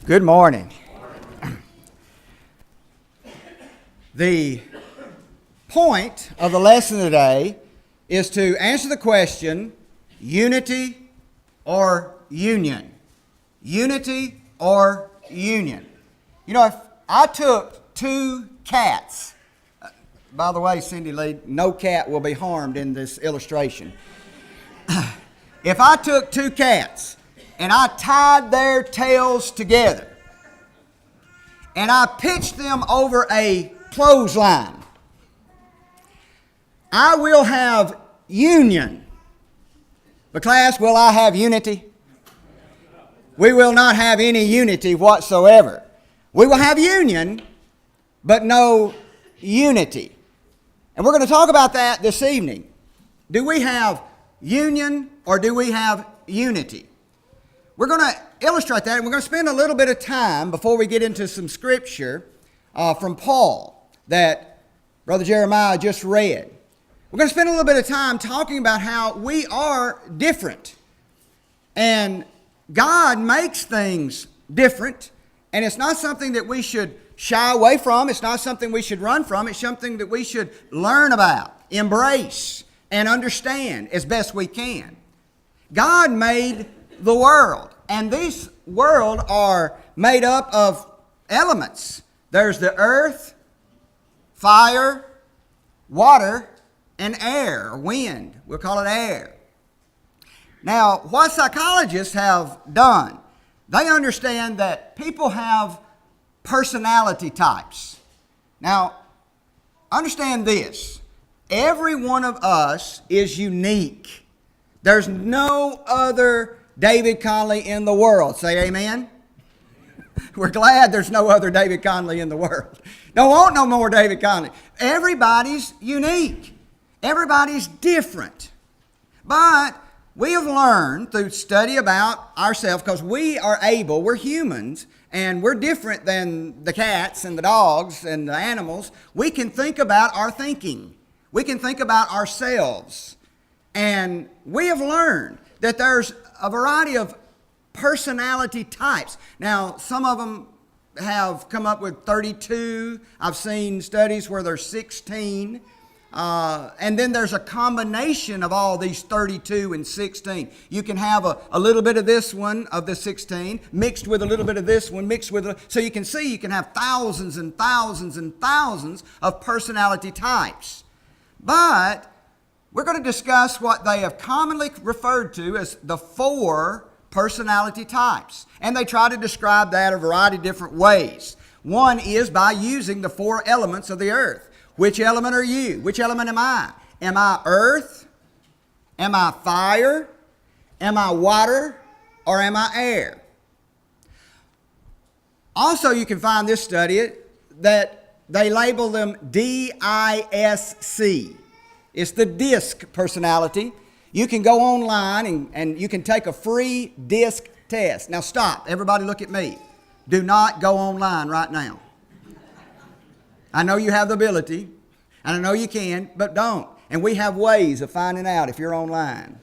Good morning. The point of the lesson today is to answer the question, unity or union? Unity or union? You know, if I took two cats, by the way, Cindy Lee, no cat will be harmed in this illustration. If I took two cats and I tied their tails together and I pitched them over a clothesline, I will have union. But class, will I have unity? We will not have any unity whatsoever. We will have union, but no unity. And we're going to talk about that this evening. Do we have union or do we have unity? We're going to illustrate that, and we're going to spend a little bit of time before we get into some scripture from Paul that Brother Jeremiah just read. We're going to spend a little bit of time talking about how we are different. And God makes things different, and it's not something that we should shy away from. It's not something we should run from. It's something that we should learn about, embrace, and understand as best we can. God made the world, and this world are made up of elements. There's the earth, fire, water, and air, or wind. We'll call it air. Now, what psychologists have done, they understand that people have personality types. Now, understand this. Every one of us is unique. There's no other David Conley in the world. Say amen. We're glad there's no other David Conley in the world. Don't want no more David Conley. Everybody's unique. Everybody's different. But we have learned through study about ourselves, because we're humans, and we're different than the cats and the dogs and the animals. We can think about our thinking. We can think about ourselves. And we have learned that there's a variety of personality types. Now, some of them have come up with 32. I've seen studies where there's 16. And then there's a combination of all these 32 and 16. You can have a little bit of this one, of the 16, mixed with a little bit of this one, so you can see you can have thousands and thousands and thousands of personality types. But we're going to discuss what they have commonly referred to as the 4 personality types. And they try to describe that a variety of different ways. One is by using the 4 elements of the earth. Which element are you? Which element am I? Am I earth? Am I fire? Am I water? Or am I air? Also, you can find this study that they label them DISC. It's the DISC personality. You can go online and you can take a free DISC test. Now stop. Everybody look at me. Do not go online right now. I know you have the ability, and I know you can, but don't. And we have ways of finding out if you're online.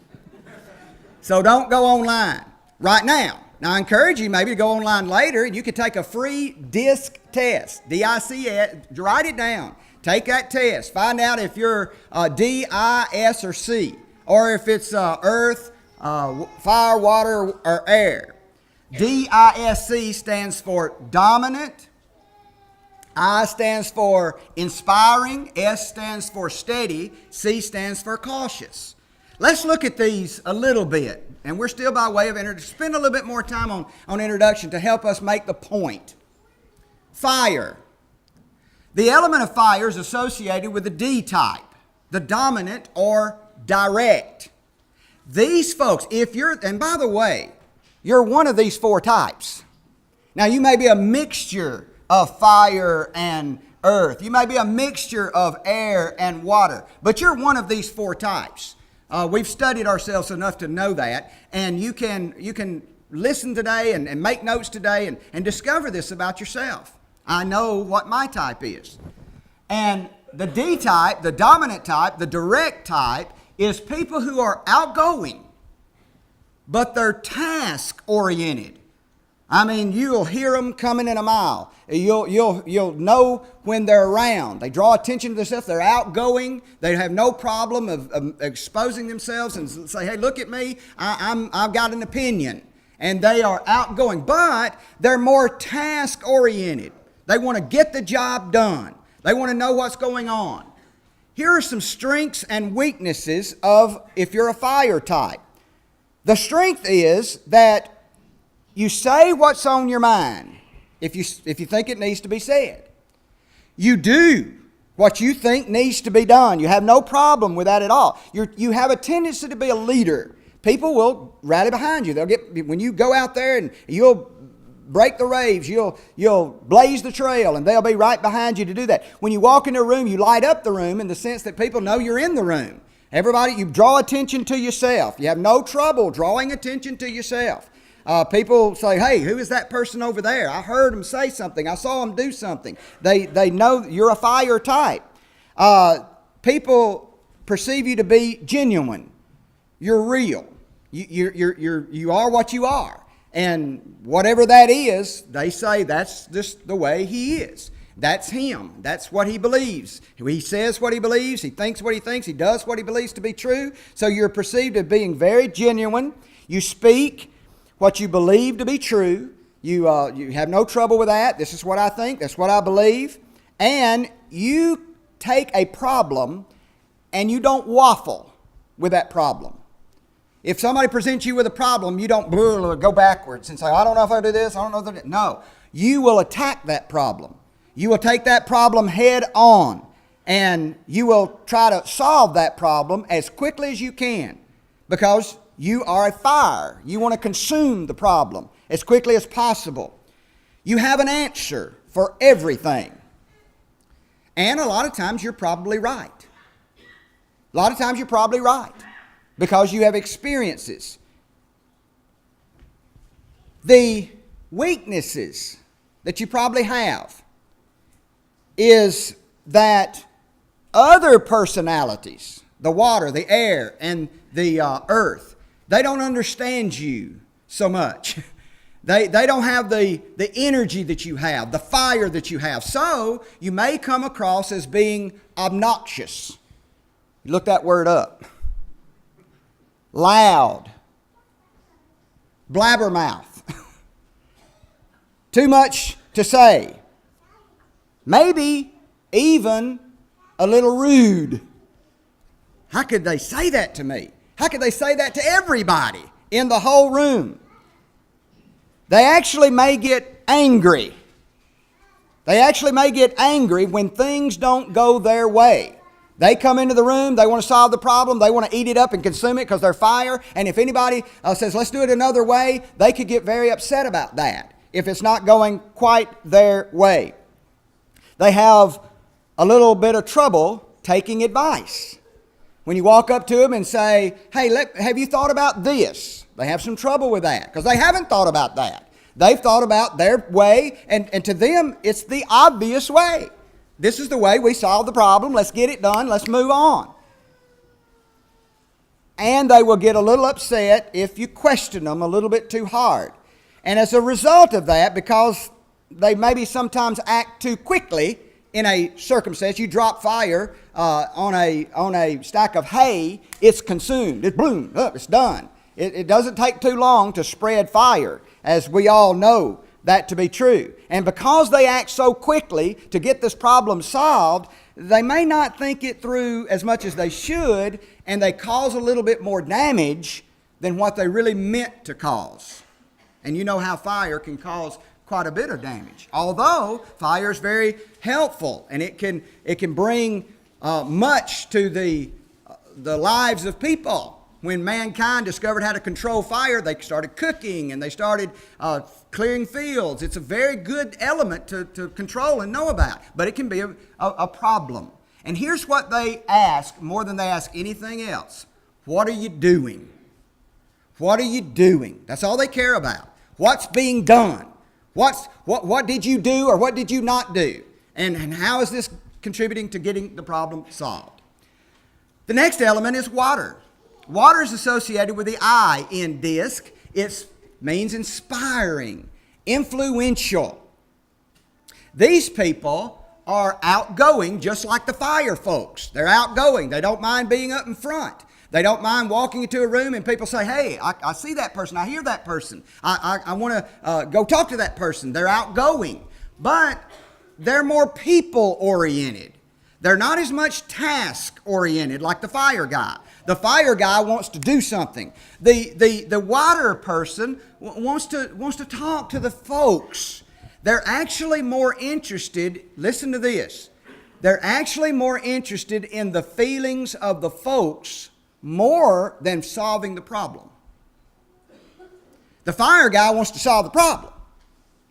So don't go online right now. Now, I encourage you maybe to go online later, and you can take a free DISC test, D-I-C-S, write it down. Take that test. Find out if you're D, I, S, or C, or if it's earth, fire, water, or air. D-I-S-C stands for dominant. I stands for inspiring, S stands for steady, C stands for cautious. Let's look at these a little bit, and we're still by way of spend a little bit more time on introduction to help us make the point. Fire. The element of fire is associated with the D type, the dominant or direct. These folks, and by the way, you're one of these 4 types. Now, you may be a mixture of fire and earth. You may be a mixture of air and water, but you're one of these 4 types. We've studied ourselves enough to know that, and you can listen today and make notes today and discover this about yourself. I know what my type is. And the D type, the dominant type, the direct type, is people who are outgoing, but they're task-oriented. I mean, you'll hear them coming in a mile. You'll know when they're around. They draw attention to themselves. They're outgoing. They have no problem of exposing themselves and say, hey, look at me. I've got an opinion. And they are outgoing. But they're more task-oriented. They want to get the job done. They want to know what's going on. Here are some strengths and weaknesses of if you're a fire type. The strength is that you say what's on your mind if you think it needs to be said. You do what you think needs to be done. You have no problem with that at all. You have a tendency to be a leader. People will rally behind you. When you go out there and you'll break the raves, you'll blaze the trail, and they'll be right behind you to do that. When you walk into a room, you light up the room in the sense that people know you're in the room. Everybody, you draw attention to yourself. You have no trouble drawing attention to yourself. People say, hey, who is that person over there? I heard them say something. I saw them do something. They know you're a fire type. People perceive you to be genuine. You're real. You are what you are. And whatever that is, they say that's just the way he is. That's him. That's what he believes. He says what he believes. He thinks what he thinks. He does what he believes to be true. So you're perceived as being very genuine. You speak what you believe to be true. You have no trouble with that. This is what I think. That's what I believe. And you take a problem and you don't waffle with that problem. If somebody presents you with a problem, you don't go backwards and say, I don't know if I do this, I don't know if I do. No, you will attack that problem. You will take that problem head on, and you will try to solve that problem as quickly as you can, because you are a fire. You want to consume the problem as quickly as possible. You have an answer for everything. And a lot of times you're probably right. A lot of times you're probably right, because you have experiences. The weaknesses that you probably have is that other personalities, the water, the air, and the earth, they don't understand you so much. They don't have the energy that you have, the fire that you have. So you may come across as being obnoxious. Look that word up. Loud. Blabbermouth. Too much to say. Maybe even a little rude. How could they say that to me? How could they say that to everybody in the whole room? They actually may get angry. They actually may get angry when things don't go their way. They come into the room, they want to solve the problem, they want to eat it up and consume it because they're fire. And if anybody says, let's do it another way, they could get very upset about that if it's not going quite their way. They have a little bit of trouble taking advice. When you walk up to them and say, hey, have you thought about this? They have some trouble with that because they haven't thought about that. They've thought about their way, and to them, it's the obvious way. This is the way we solve the problem. Let's get it done. Let's move on. And they will get a little upset if you question them a little bit too hard. And as a result of that, because they maybe sometimes act too quickly in a circumstance, you drop fire on a stack of hay, it's consumed. It's boom, it's done. It doesn't take too long to spread fire, as we all know that to be true. And because they act so quickly to get this problem solved, they may not think it through as much as they should, and they cause a little bit more damage than what they really meant to cause. And you know how fire can cause quite a bit of damage. Although fire is very helpful, and it can bring much to the lives of people. When mankind discovered how to control fire, they started cooking and they started clearing fields. It's a very good element to control and know about, but it can be a problem. And here's what they ask more than they ask anything else. What are you doing? What are you doing? That's all they care about. What's being done? What did you do or what did you not do? And how is this contributing to getting the problem solved? The next element is water. Water is associated with the I in disc. It means inspiring influential. These people are outgoing just like the fire folks. They're outgoing. They don't mind being up in front. They don't mind walking into a room and people say, hey, I see that person. I hear that person. I want to go talk to that person. They're outgoing. But they're more people-oriented. They're not as much task-oriented like the fire guy. The fire guy wants to do something. The water person wants to talk to the folks. They're actually more interested, listen to this, they're actually more interested in the feelings of the folks more than solving the problem. The fire guy wants to solve the problem.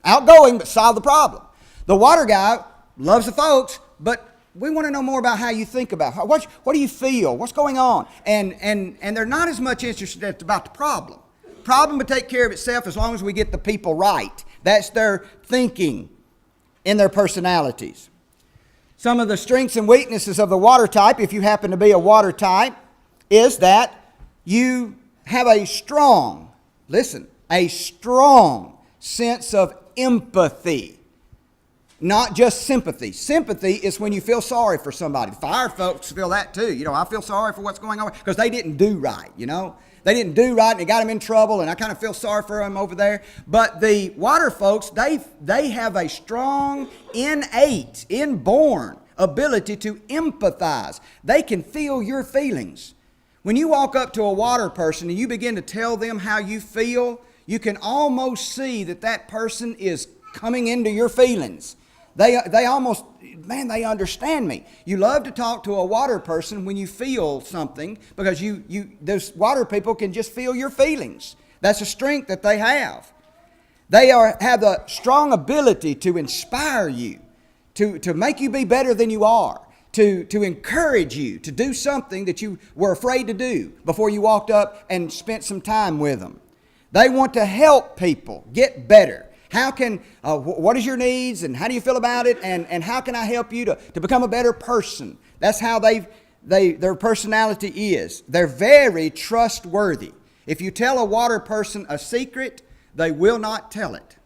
Outgoing, but solve the problem. The water guy loves the folks, but we want to know more about how you think about it. What do you feel? What's going on? And they're not as much interested about the problem. Problem will take care of itself as long as we get the people right. That's their thinking in their personalities. Some of the strengths and weaknesses of the water type, if you happen to be a water type, is that you have a strong sense of empathy. Not just sympathy. Sympathy is when you feel sorry for somebody. Fire folks feel that too. I feel sorry for what's going on because they didn't do right, They didn't do right and it got them in trouble and I kind of feel sorry for them over there. But the water folks, they have a strong, innate, inborn ability to empathize. They can feel your feelings. When you walk up to a water person and you begin to tell them how you feel, you can almost see that person is coming into your feelings. They almost, they understand me. You love to talk to a water person when you feel something because those water people can just feel your feelings. That's a strength that they have. They have a strong ability to inspire you, to make you be better than you are, to encourage you to do something that you were afraid to do before you walked up and spent some time with them. They want to help people get better. What is your needs and how do you feel about it and how can I help you to become a better person? That's how their personality is. They're very trustworthy. If you tell a water person a secret, they will not tell it.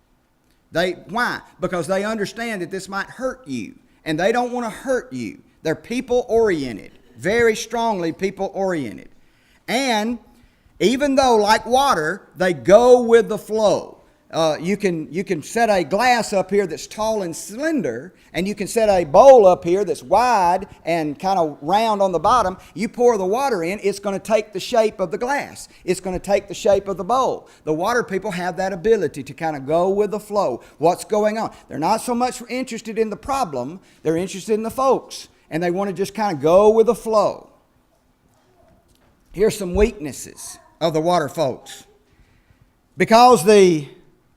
Why? Because they understand that this might hurt you and they don't want to hurt you. They're people-oriented, very strongly people-oriented. And even though, like water, they go with the flow. You can set a glass up here that's tall and slender, and you can set a bowl up here that's wide and kind of round on the bottom. You pour the water in, it's going to take the shape of the glass. It's going to take the shape of the bowl. The water people have that ability to kind of go with the flow. What's going on? They're not so much interested in the problem, they're interested in the folks, and they want to just kind of go with the flow. Here's some weaknesses of the water folks. Because the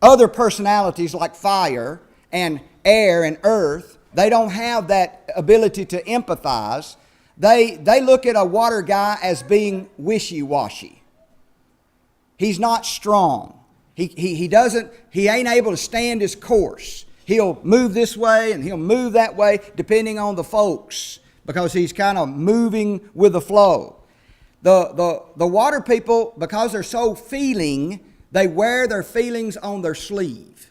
other personalities like fire and air and earth, they don't have that ability to empathize. They look at a water guy as being wishy-washy. He's not strong. He ain't able to stand his course. He'll move this way and he'll move that way depending on the folks because he's kind of moving with the flow. The water people, because they're so feeling, they wear their feelings on their sleeve.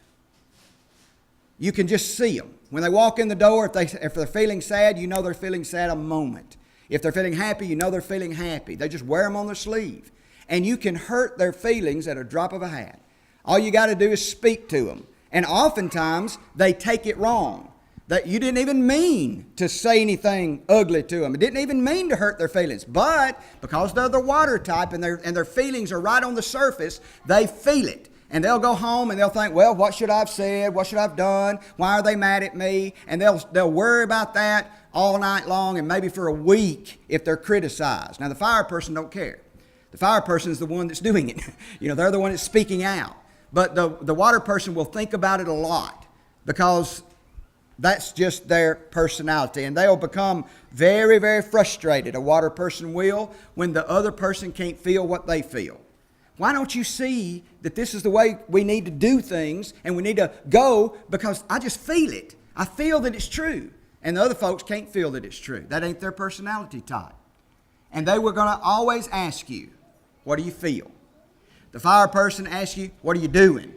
You can just see them. When they walk in the door, if they're feeling sad, you know they're feeling sad a moment. If they're feeling happy, you know they're feeling happy. They just wear them on their sleeve. And you can hurt their feelings at a drop of a hat. All you got to do is speak to them. And oftentimes, they take it wrong. That you didn't even mean to say anything ugly to them. It didn't even mean to hurt their feelings. But because they're the water type and their feelings are right on the surface, they feel it. And they'll go home and they'll think, well, what should I have said? What should I have done? Why are they mad at me? And they'll worry about that all night long and maybe for a week if they're criticized. Now, the fire person don't care. The fire person is the one that's doing it. They're the one that's speaking out. But the water person will think about it a lot because that's just their personality. And they'll become very, very frustrated, a water person will, when the other person can't feel what they feel. Why don't you see that this is the way we need to do things and we need to go because I just feel it. I feel that it's true. And the other folks can't feel that it's true. That ain't their personality type. And they were going to always ask you, what do you feel? The fire person asks you, what are you doing?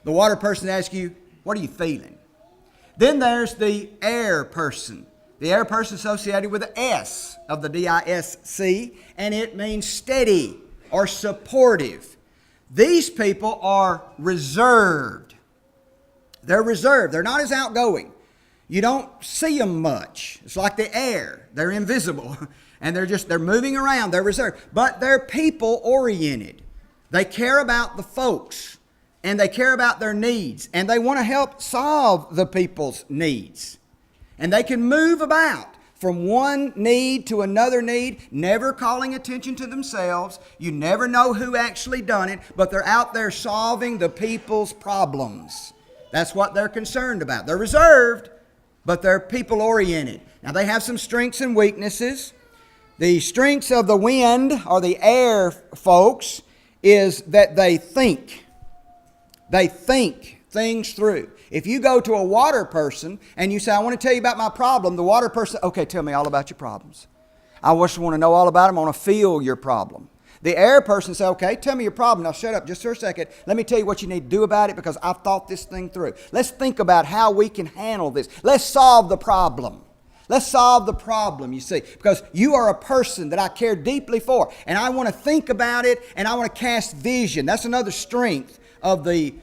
The water person asks you, what are you feeling? Then there's the air person. The air person associated with the S of the DISC, and it means steady or supportive. These people are reserved. They're reserved. They're not as outgoing. You don't see them much. It's like the air. They're invisible. And they're moving around. They're reserved. But they're people-oriented. They care about the folks. And they care about their needs. And they want to help solve the people's needs. And they can move about from one need to another need, never calling attention to themselves. You never know who actually done it, but they're out there solving the people's problems. That's what they're concerned about. They're reserved, but they're people-oriented. Now, they have some strengths and weaknesses. The strengths of the wind, or the air folks, is that they think. They think things through. If you go to a water person and you say, I want to tell you about my problem, the water person, okay, tell me all about your problems. I just want to know all about them. I want to feel your problem. The air person says, okay, tell me your problem. Now shut up just for a second. Let me tell you what you need to do about it because I've thought this thing through. Let's think about how we can handle this. Let's solve the problem. Let's solve the problem, you see, because you are a person that I care deeply for, and I want to think about it, and I want to cast vision. That's another strength of the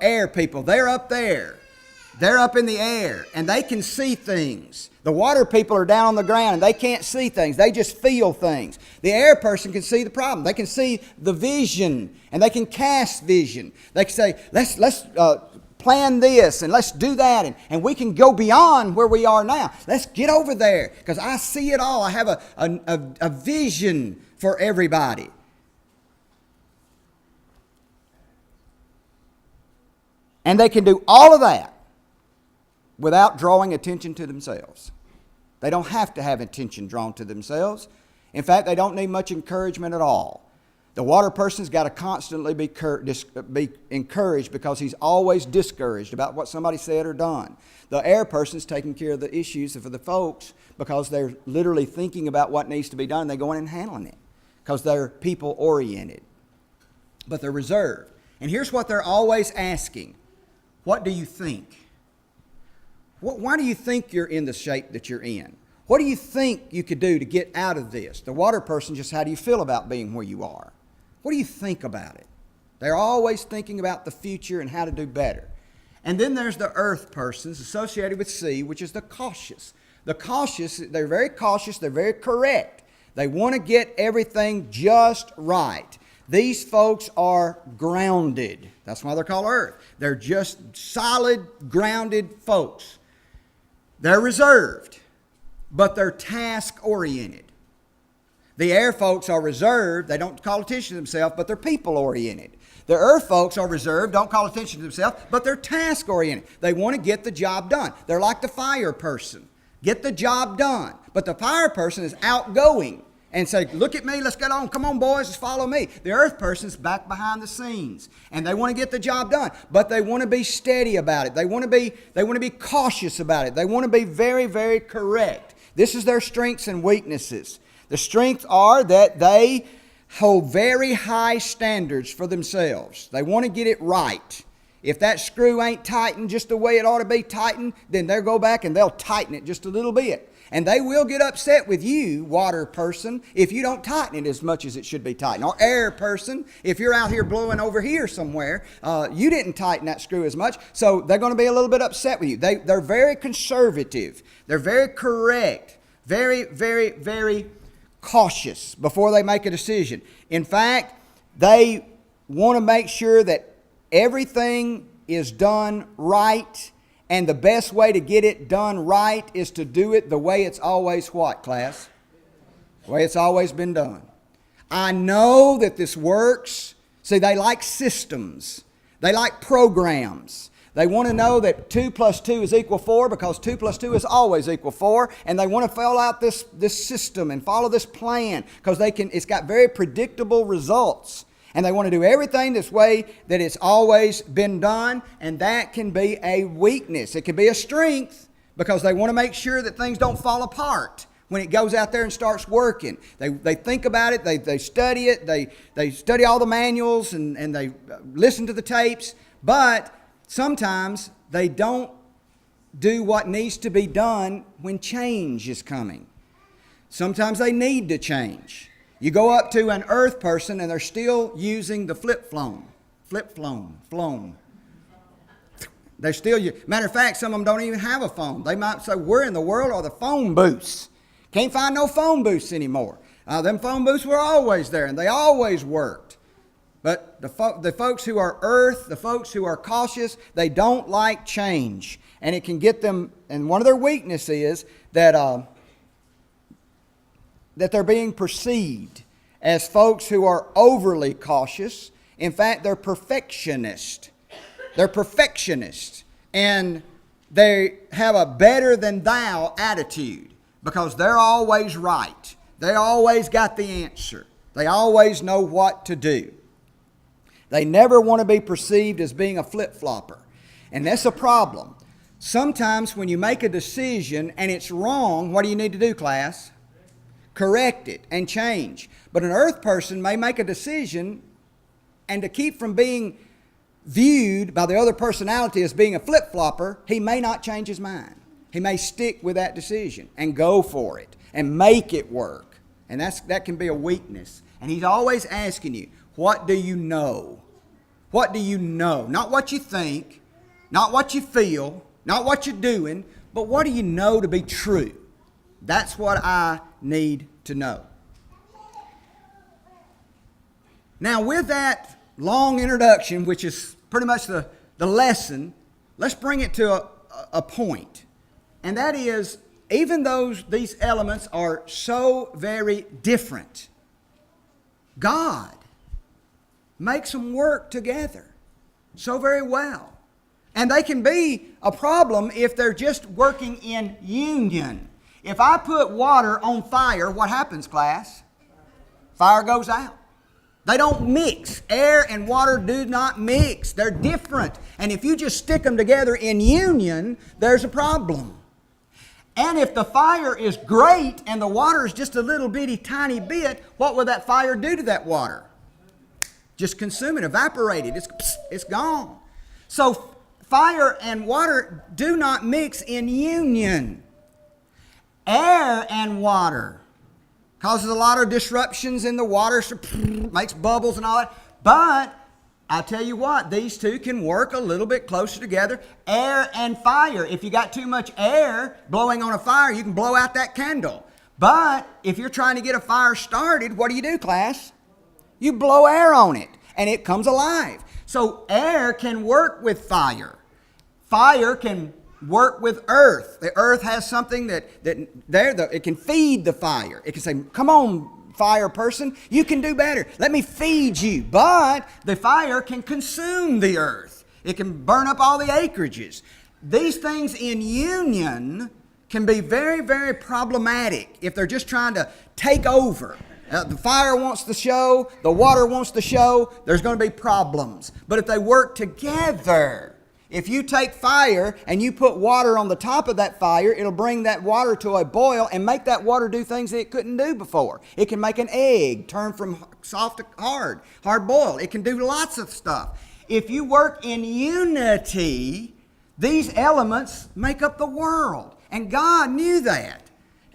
air people. They're up there. They're up in the air, and they can see things. The water people are down on the ground, and they can't see things. They just feel things. The air person can see the problem. They can see the vision, and they can cast vision. They can say, let's plan this, and let's do that, and we can go beyond where we are now. Let's get over there, because I see it all. I have a vision for everybody. And they can do all of that without drawing attention to themselves. They don't have to have attention drawn to themselves. In fact, they don't need much encouragement at all. The water person's got to constantly be encouraged because he's always discouraged about what somebody said or done. The air person's taking care of the issues for the folks because they're literally thinking about what needs to be done and they go in and handling it because they're people-oriented. But they're reserved. And here's what they're always asking. What do you think? Why do you think you're in the shape that you're in? What do you think you could do to get out of this? The water person, just how do you feel about being where you are? What do you think about it? They're always thinking about the future and how to do better. And then there's the earth persons associated with C, which is the cautious. The cautious, they're very cautious, they're very correct. They want to get everything just right. These folks are grounded. That's why they're called earth. They're just solid, grounded folks. They're reserved, but they're task-oriented. The air folks are reserved. They don't call attention to themselves, but they're people-oriented. The earth folks are reserved, don't call attention to themselves, but they're task-oriented. They want to get the job done. They're like the fire person. Get the job done. But the fire person is outgoing and say, look at me, let's get on. Come on, boys, just follow me. The earth person's back behind the scenes, and they want to get the job done, but they want to be steady about it. They want to be cautious about it. They want to be very, very correct. This is their strengths and weaknesses. The strengths are that they hold very high standards for themselves. They want to get it right. If that screw ain't tightened just the way it ought to be tightened, then they'll go back and they'll tighten it just a little bit. And they will get upset with you, water person, if you don't tighten it as much as it should be tightened. Or air person, if you're out here blowing over here somewhere, you didn't tighten that screw as much, so they're going to be a little bit upset with you. They're very conservative. They're very correct. Very, very, very cautious before they make a decision. In fact, they want to make sure that everything is done right, and the best way to get it done right is to do it the way it's always what, class? The way it's always been done. I know that this works. See, they like systems. They like programs. They want to know that 2 plus 2 is equal 4 because 2 plus 2 is always equal 4. And they want to fill out this system and follow this plan because it's got very predictable results. And they want to do everything this way that it's always been done. And that can be a weakness. It can be a strength because they want to make sure that things don't fall apart when it goes out there and starts working. They think about it. They study it. They study all the manuals and they listen to the tapes. But sometimes they don't do what needs to be done when change is coming. Sometimes they need to change. You go up to an earth person and they're still using the flip phone. They're still, matter of fact, some of them don't even have a phone. They might say, where in the world are the phone booths? Can't find no phone booths anymore. Them phone booths were always there and they always worked. But the folks who are earth, the folks who are cautious, they don't like change. And it can get them, and one of their weaknesses is that they're being perceived as folks who are overly cautious. In fact, they're perfectionists. They're perfectionists. And they have a better than thou attitude because they're always right. They always got the answer. They always know what to do. They never want to be perceived as being a flip-flopper. And that's a problem. Sometimes when you make a decision and it's wrong, what do you need to do, class? Correct it and change. But an earth person may make a decision, and to keep from being viewed by the other personality as being a flip-flopper, he may not change his mind. He may stick with that decision and go for it and make it work. And that can be a weakness. And he's always asking you, what do you know? What do you know? Not what you think, not what you feel, not what you're doing, but what do you know to be true? That's what I need to know. Now, with that long introduction, which is pretty much the lesson, let's bring it to a point. And that is, even though these elements are so very different, God makes them work together so very well. And they can be a problem if they're just working in union. If I put water on fire, what happens, class? Fire goes out. They don't mix. Air and water do not mix. They're different. And if you just stick them together in union, there's a problem. And if the fire is great and the water is just a little bitty tiny bit, what will that fire do to that water? Just consume it, evaporate it. It's gone. So fire and water do not mix in union. Air and water causes a lot of disruptions in the water, so makes bubbles and all that. But I tell you what, these two can work a little bit closer together. Air and fire. If you got too much air blowing on a fire, you can blow out that candle. But if you're trying to get a fire started, what do, class? You blow air on it, and it comes alive. So air can work with fire. Fire can work with earth. The earth has something that it can feed the fire. It can say, come on, fire person, you can do better. Let me feed you. But the fire can consume the earth. It can burn up all the acreages. These things in union can be very, very problematic if they're just trying to take over. The fire wants to show, the water wants to show, there's going to be problems. But if they work together, if you take fire and you put water on the top of that fire, it'll bring that water to a boil and make that water do things that it couldn't do before. It can make an egg turn from soft to hard boiled. It can do lots of stuff. If you work in unity, these elements make up the world. And God knew that.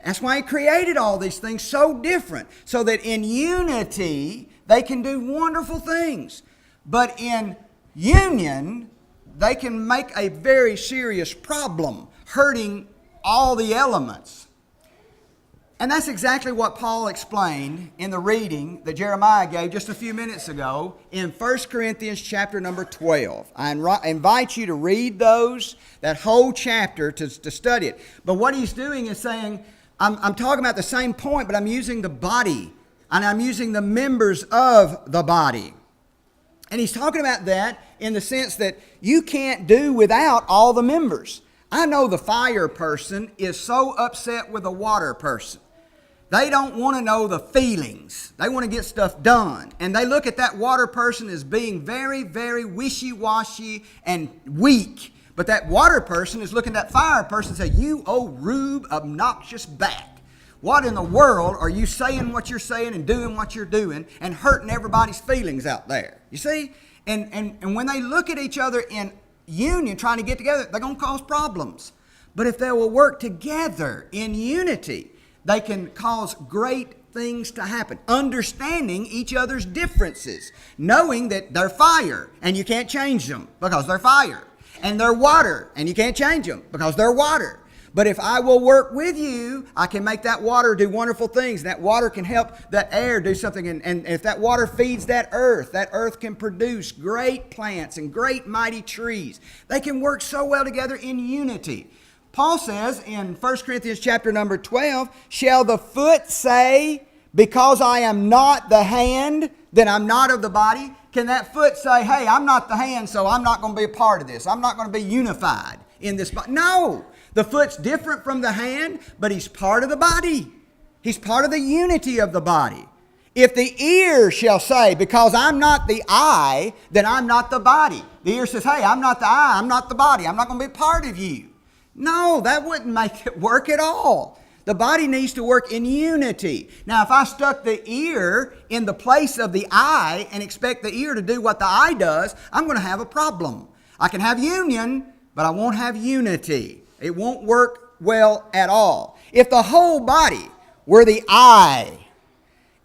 That's why He created all these things so different, so that in unity they can do wonderful things. But in union, they can make a very serious problem, hurting all the elements. And that's exactly what Paul explained in the reading that Jeremiah gave just a few minutes ago in 1 Corinthians chapter number 12. I invite you to read that whole chapter to study it. But what he's doing is saying, I'm talking about the same point, but I'm using the body, and I'm using the members of the body. And he's talking about that in the sense that you can't do without all the members. I know the fire person is so upset with the water person. They don't want to know the feelings. They want to get stuff done. And they look at that water person as being very, very wishy-washy and weak. But that water person is looking at that fire person and say, you old rube, obnoxious bat. What in the world are you saying what you're saying and doing what you're doing and hurting everybody's feelings out there? You see? And when they look at each other in union, trying to get together, they're going to cause problems. But if they will work together in unity, they can cause great things to happen. Understanding each other's differences. Knowing that they're fire and you can't change them because they're fire. And they're water and you can't change them because they're water. But if I will work with you, I can make that water do wonderful things. That water can help that air do something. And if that water feeds that earth can produce great plants and great mighty trees. They can work so well together in unity. Paul says in 1 Corinthians chapter number 12, shall the foot say, because I am not the hand, then I'm not of the body? Can that foot say, hey, I'm not the hand, so I'm not going to be a part of this. I'm not going to be unified in this body? No. The foot's different from the hand, but he's part of the body. He's part of the unity of the body. If the ear shall say, because I'm not the eye, then I'm not the body. The ear says, hey, I'm not the eye, I'm not the body. I'm not going to be part of you. No, that wouldn't make it work at all. The body needs to work in unity. Now, if I stuck the ear in the place of the eye and expect the ear to do what the eye does, I'm going to have a problem. I can have union, but I won't have unity. It won't work well at all. If the whole body were the eye,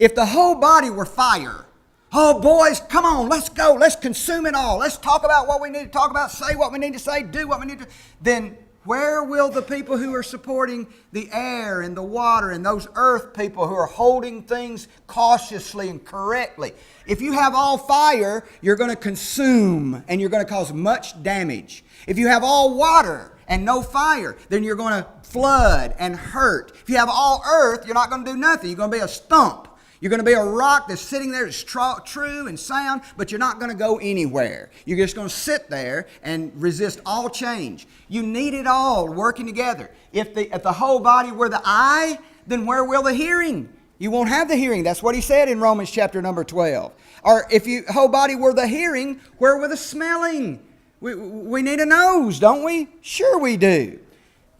if the whole body were fire, oh boys, come on, let's go, let's consume it all. Let's talk about what we need to talk about, say what we need to say, do what we need to do. Then where will the people who are supporting the air and the water and those earth people who are holding things cautiously and correctly? If you have all fire, you're going to consume and you're going to cause much damage. If you have all water and no fire, then you're going to flood and hurt. If you have all earth, you're not going to do nothing. You're going to be a stump. You're going to be a rock that's sitting there that's true and sound, but you're not going to go anywhere. You're just going to sit there and resist all change. You need it all working together. If the whole body were the eye, then where will the hearing? You won't have the hearing. That's what he said in Romans chapter number 12. Or if the whole body were the hearing, where were the smelling? We need a nose, don't we? Sure we do.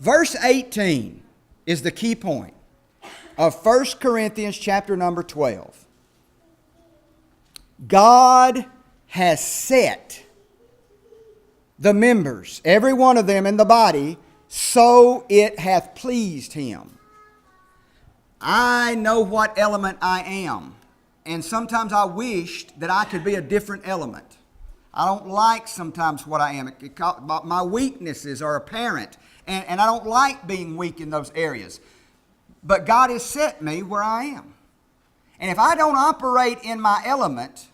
Verse 18 is the key point of 1 Corinthians chapter number 12. God has set the members, every one of them in the body, so it hath pleased him. I know what element I am, and sometimes I wished that I could be a different element. I don't like sometimes what I am. My weaknesses are apparent, and I don't like being weak in those areas. But God has set me where I am. And if I don't operate in my element,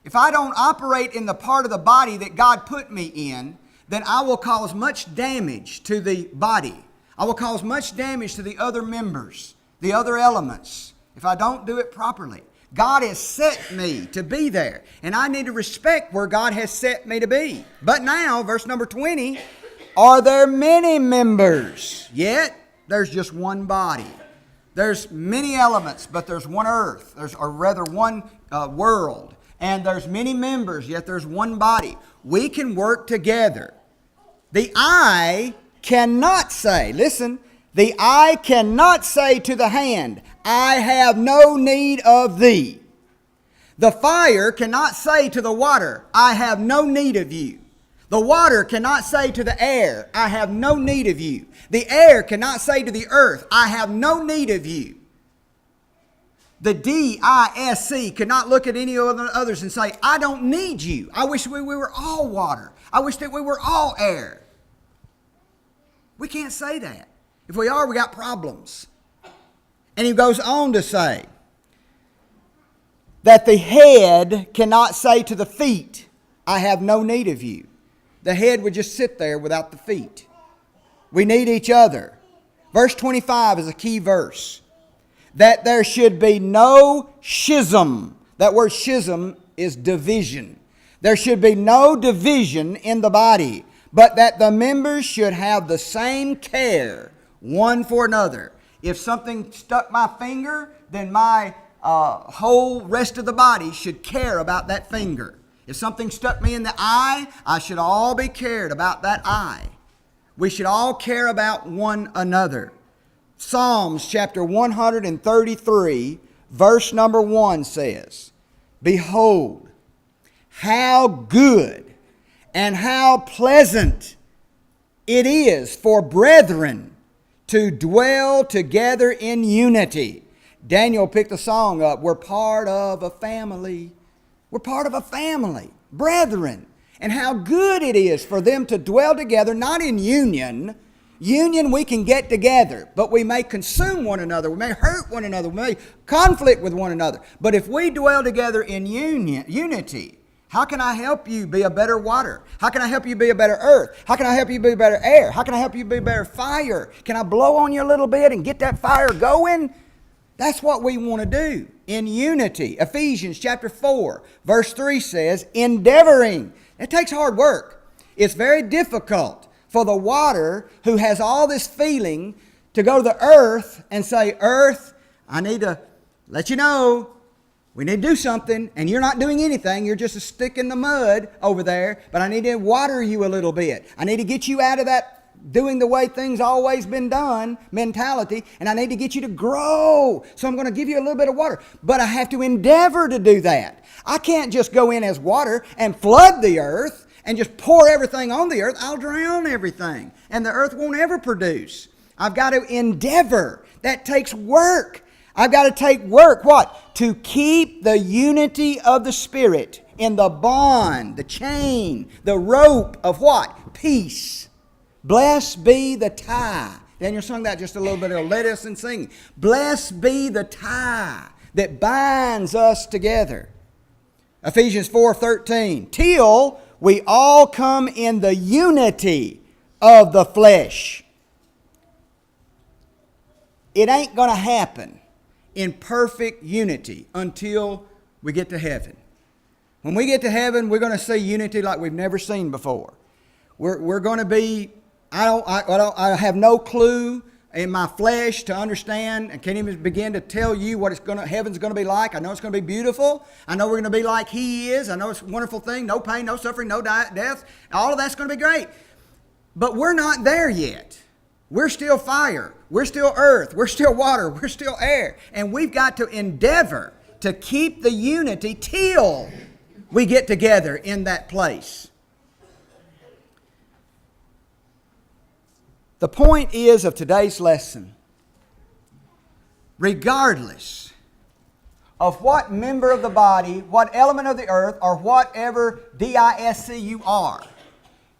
if I don't operate in the part of the body that God put me in, then I will cause much damage to the body. I will cause much damage to the other members, the other elements, if I don't do it properly. God has set me to be there, and I need to respect where God has set me to be. But now, verse number 20, are there many members? Yet there's just one body. There's many elements, but there's one earth, or rather one world. And there's many members, yet there's one body. We can work together. The eye cannot say, listen, the eye cannot say to the hand, I have no need of thee. The fire cannot say to the water, I have no need of you. The water cannot say to the air, I have no need of you. The air cannot say to the earth, I have no need of you. The D-I-S-C cannot look at any of the others and say, I don't need you. I wish we were all water. I wish that we were all air. We can't say that. If we are, we got problems. And he goes on to say that the head cannot say to the feet, I have no need of you. The head would just sit there without the feet. We need each other. Verse 25 is a key verse. That there should be no schism. That word schism is division. There should be no division in the body, but that the members should have the same care one for another. If something stuck my finger, then my whole rest of the body should care about that finger. If something stuck me in the eye, I should all be cared about that eye. We should all care about one another. Psalms chapter 133, verse number 1 says, Behold, how good And how pleasant it is for brethren to dwell together in unity. Daniel picked the song up. We're part of a family. We're part of a family. Brethren. And how good it is for them to dwell together, not in union. Union, we can get together, but we may consume one another. We may hurt one another. We may conflict with one another. But if we dwell together in unity, how can I help you be a better water? How can I help you be a better earth? How can I help you be a better air? How can I help you be a better fire? Can I blow on you a little bit and get that fire going? That's what we want to do in unity. Ephesians chapter 4, verse 3 says, endeavoring. It takes hard work. It's very difficult for the water who has all this feeling to go to the earth and say, earth, I need to let you know we need to do something, and you're not doing anything. You're just a stick in the mud over there, but I need to water you a little bit. I need to get you out of that doing the way things always been done mentality, and I need to get you to grow. So I'm going to give you a little bit of water, but I have to endeavor to do that. I can't just go in as water and flood the earth and just pour everything on the earth. I'll drown everything, and the earth won't ever produce. I've got to endeavor. That takes work. I've got to take work, what? To keep the unity of the Spirit in the bond, the chain, the rope of what? Peace. Blessed be the tie. Daniel sung that just a little bit ago. Let us and sing. Blessed be the tie that binds us together. Ephesians 4:13. Till we all come in the unity of the flesh. It ain't going to happen in perfect unity until we get to heaven. When we get to heaven, we're going to see unity like we've never seen before. We're going to be, I have no clue in my flesh to understand and can't even begin to tell you what heaven's going to be like. I know it's going to be beautiful. I know we're going to be like He is. I know it's a wonderful thing. No pain, no suffering, no death. All of that's going to be great. But we're not there yet. We're still fire. We're still earth. We're still water. We're still air. And we've got to endeavor to keep the unity till we get together in that place. The point is of today's lesson, regardless of what member of the body, what element of the earth, or whatever DISC you are,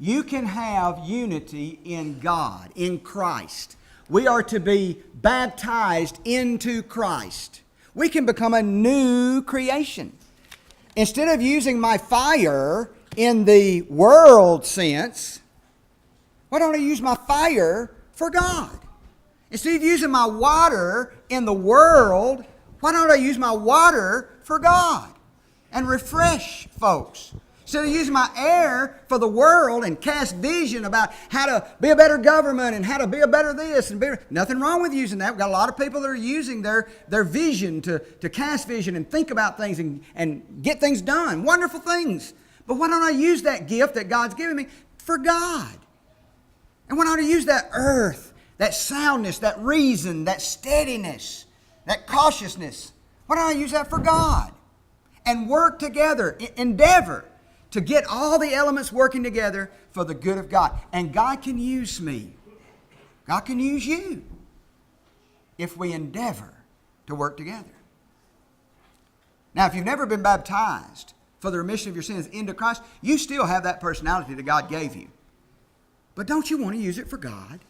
you can have unity in God, in Christ. We are to be baptized into Christ. We can become a new creation. Instead of using my fire in the world sense, why don't I use my fire for God? Instead of using my water in the world, why don't I use my water for God and refresh folks? Instead of using my air for the world and cast vision about how to be a better government and how to be a better this and nothing wrong with using that. We've got a lot of people that are using their vision to cast vision and think about things and get things done. Wonderful things. But why don't I use that gift that God's given me for God? And why don't I use that earth, that soundness, that reason, that steadiness, that cautiousness? Why don't I use that for God? And work together, endeavor to get all the elements working together for the good of God. And God can use me. God can use you if we endeavor to work together. Now, if you've never been baptized for the remission of your sins into Christ, you still have that personality that God gave you. But don't you want to use it for God?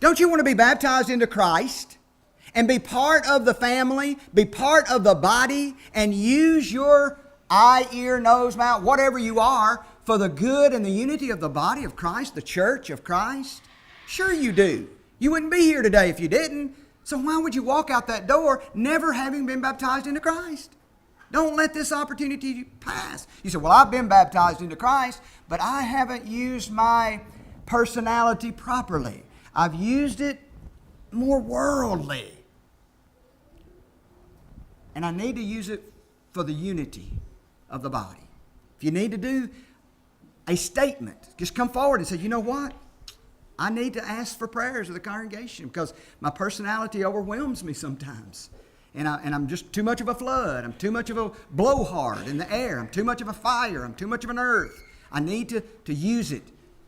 Don't you want to be baptized into Christ and be part of the family, be part of the body, and use your eye, ear, nose, mouth, whatever you are, for the good and the unity of the body of Christ, the church of Christ? Sure you do. You wouldn't be here today if you didn't. So why would you walk out that door never having been baptized into Christ? Don't let this opportunity pass. You say, well, I've been baptized into Christ, but I haven't used my personality properly. I've used it more worldly. And I need to use it for the unity of the body. If you need to do a statement, just come forward and say, you know what? I need to ask for prayers of the congregation because my personality overwhelms me sometimes. And I'm just too much of a flood. I'm too much of a blowhard in the air. I'm too much of a fire. I'm too much of an earth. I need to use it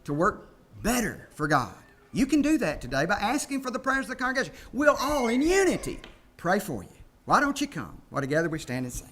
to work better for God. You can do that today by asking for the prayers of the congregation. We'll all in unity pray for you. Why don't you come? While together we stand and sing.